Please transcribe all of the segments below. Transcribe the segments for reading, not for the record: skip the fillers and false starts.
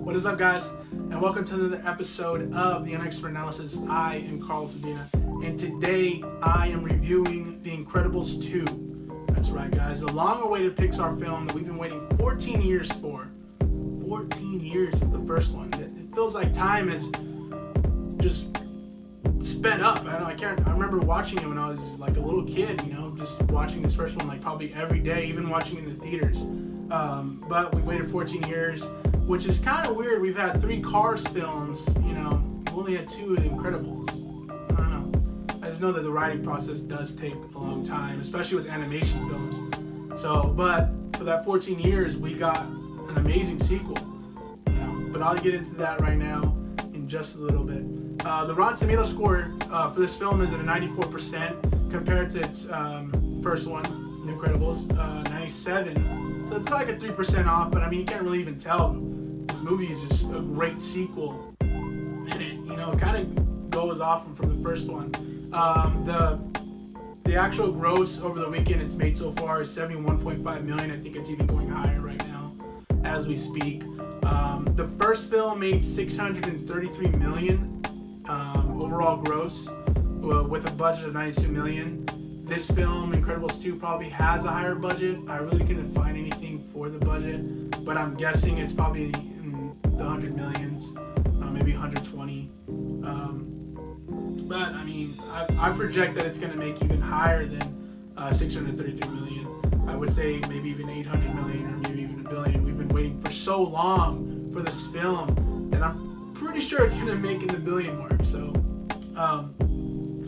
What is up, guys, and welcome to another episode of the Unexpert Analysis. I am Carlos Medina, and today I am reviewing The Incredibles 2. That's right, guys, the long-awaited Pixar film that we've been waiting 14 years for. 14 years is the first one. It feels like time has just sped up. I remember watching it when I was like a little kid, just watching this first one like probably every day, even watching it in the theaters. But we waited 14 years, which is kind of weird. We've had 3 Cars films, we've only had 2 of The Incredibles. I don't know. I just know that the writing process does take a long time, especially with animation films. But for that 14 years, we got an amazing sequel, But I'll get into that right now in just a little bit. The Rotten Tomatoes score for this film is at a 94% compared to its first one, The Incredibles, 97. So it's like a 3% off, but you can't really even tell. This movie is just a great sequel, and it kind of goes off from the first one. The actual gross over the weekend it's made so far is $71.5 million. I think it's even going higher right now as we speak. The first film made $633 million overall gross, with a budget of $92 million. This film, Incredibles 2, probably has a higher budget. I really couldn't find anything for the budget, but I'm guessing it's probably in the 100 millions, maybe 120. But I project that it's going to make even higher than 633 million. I would say maybe even 800 million or maybe even $1 billion. We've been waiting for so long for this film, and I'm pretty sure it's going to make in the $1 billion mark. So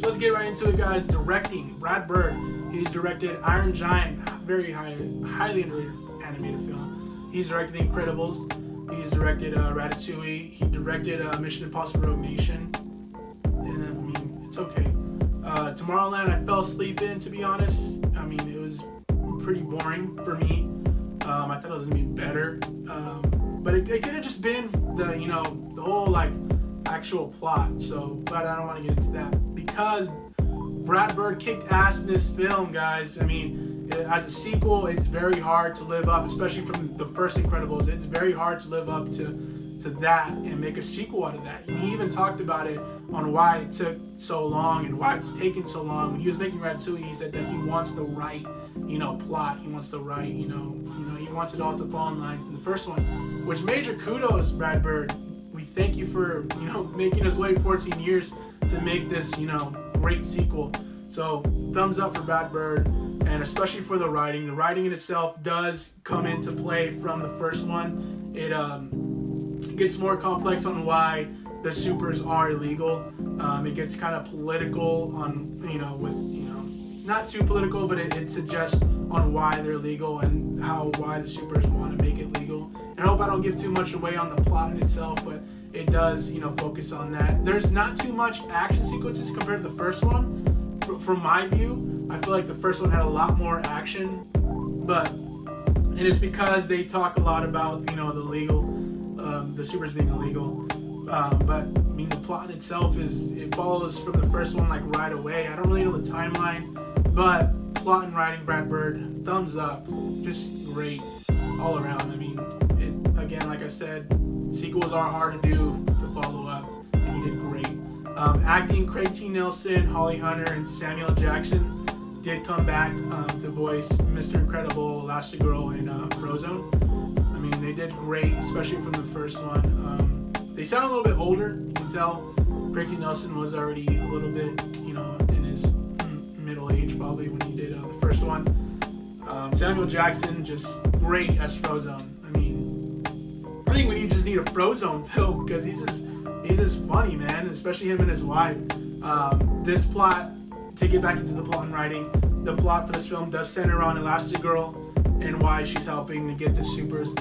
let's get right into it, guys. Directing, Brad Bird. He's directed Iron Giant, highly underrated animated film. He's directed The Incredibles. He's directed Ratatouille. He directed Mission Impossible Rogue Nation. And it's okay. Tomorrowland, I fell asleep in, to be honest. It was pretty boring for me. I thought it was gonna be better. But it could have just been the whole actual plot. But I don't want to get into that because Brad Bird kicked ass in this film, guys. As a sequel, it's very hard to live up, especially from the first Incredibles. It's very hard to live up to that and make a sequel out of that. He even talked about it on why it took so long and why it's taken so long. When he was making Ratatouille, he said that he wants the right, plot. He wants the right, he wants it all to fall in line from the first one. Which major kudos, Brad Bird. We thank you for, making us wait 14 years to make this, great sequel. So thumbs up for Brad Bird, and especially for the writing. The writing in itself does come into play from the first one. It gets more complex on why the supers are illegal. It gets kind of political on, not too political, but it suggests on why they're legal and why the supers want to make it legal. And I hope I don't give too much away on the plot in itself, but it does, focus on that. There's not too much action sequences compared to the first one. From my view, I feel like the first one had a lot more action, but it is because they talk a lot about, the supers being illegal. But the plot in itself it follows from the first one right away. I don't really know the timeline, but plot and writing, Brad Bird, thumbs up, just great all around. Again, like I said, sequels are hard to do, to follow up, and he did great. Acting, Craig T. Nelson, Holly Hunter, and Samuel Jackson did come back to voice Mr. Incredible, Elastigirl, and Frozone. They did great, especially from the first one. They sound a little bit older. You can tell Craig T. Nelson was already a little bit, in his middle age probably when he did the first one. Samuel Jackson, just great as Frozone. I think we just need a Frozone film because he's just funny, man, especially him and his wife. This plot, to get back into the plot and writing, the plot for this film does center around Elastigirl and why she's helping to get the supers,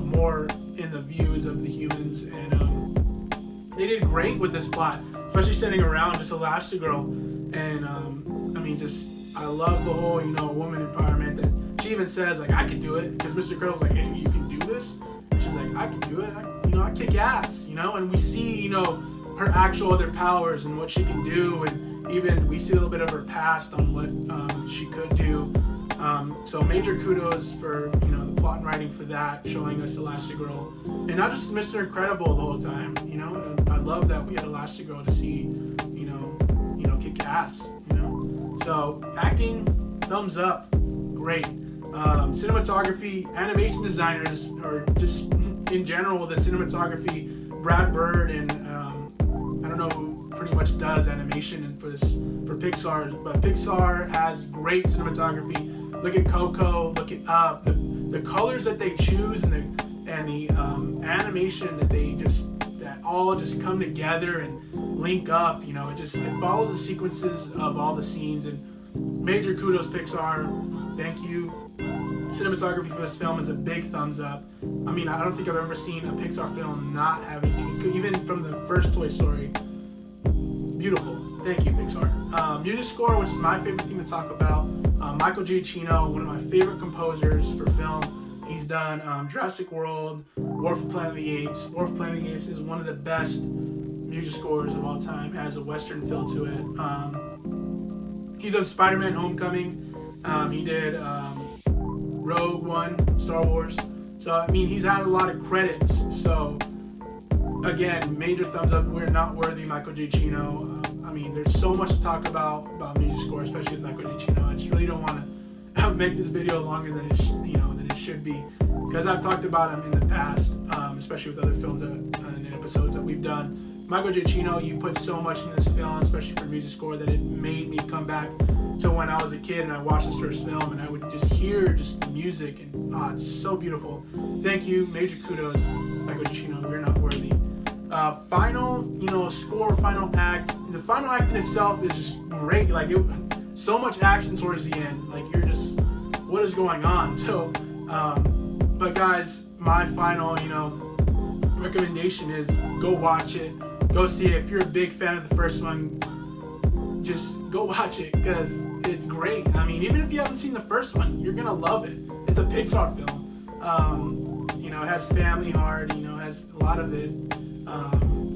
more in the views of the humans. And they did great with this plot, especially centering around just Elastigirl. And I love the whole, woman empowerment that she even says, I can do it, because Mr. Incredible's like, hey, you can do this? And she's like, I can do it, I kick ass, and we see, her actual other powers and what she can do, and even we see a little bit of her past on what she could do. So major kudos for the plot and writing for that, showing us Elastigirl, and not just Mr. Incredible the whole time. I love that we had Elastigirl to see, kick ass. So acting, thumbs up, great. Cinematography, animation designers, or just in general the cinematography, Brad Bird and I don't know who pretty much does animation for Pixar, but Pixar has great cinematography. Look at Coco, look at Up, the colors that they choose and the animation that all just come together and link up. It follows the sequences of all the scenes, and major kudos Pixar. Thank you. Cinematography for this film is a big thumbs up. I don't think I've ever seen a Pixar film not have anything, even from the first Toy Story. Beautiful. Thank you, Pixar. Music score, which is my favorite thing to talk about. Michael Giacchino, one of my favorite composers for film. He's done Jurassic World, War for Planet of the Apes. War for Planet of the Apes is one of the best music scores of all time. It has a Western feel to it. He's done Spider-Man Homecoming. He did Rogue One, Star Wars. So, he's had a lot of credits. So, again, major thumbs up. We're not worthy, Michael Giacchino. There's so much to talk about music score, especially with Michael Giacchino. I just really don't want to make this video longer than it should be, because I've talked about him in the past, especially with other films and episodes that we've done. Michael Giacchino, you put so much in this film, especially for music score, that it made me come back to when I was a kid and I watched this first film and I would just hear the music, and it's so beautiful. Thank you, major kudos, Michael Giacchino. You're not worthy. Final, score, final act. The final act in itself is just great. So much action towards the end. You're just, what is going on? So, but guys, my final, recommendation is go watch it. Go see it. If you're a big fan of the first one, just go watch it, because it's great. Even if you haven't seen the first one, you're gonna love it. It's a Pixar film. It has family heart. It has a lot of it.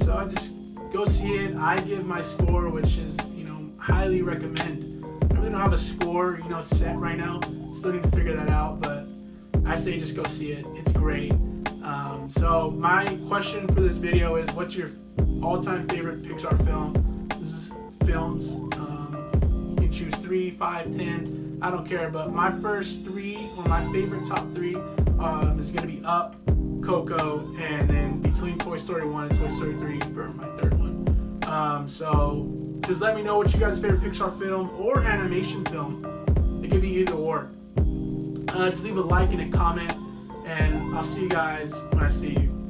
So I just go see it. I give my score, which is highly recommend. I really don't have a score set right now. Still need to figure that out, but I say just go see it. It's great. So my question for this video is, what's your all-time favorite Pixar films? You can choose 3, 5, 10. I don't care, but my first 3, or my favorite top 3, is gonna be Up, Coco, and then between Toy Story 1 and Toy Story 3 for my third one. So just let me know what you guys' favorite Pixar film or animation film. It could be either or. Just leave a like and a comment, and I'll see you guys when I see you.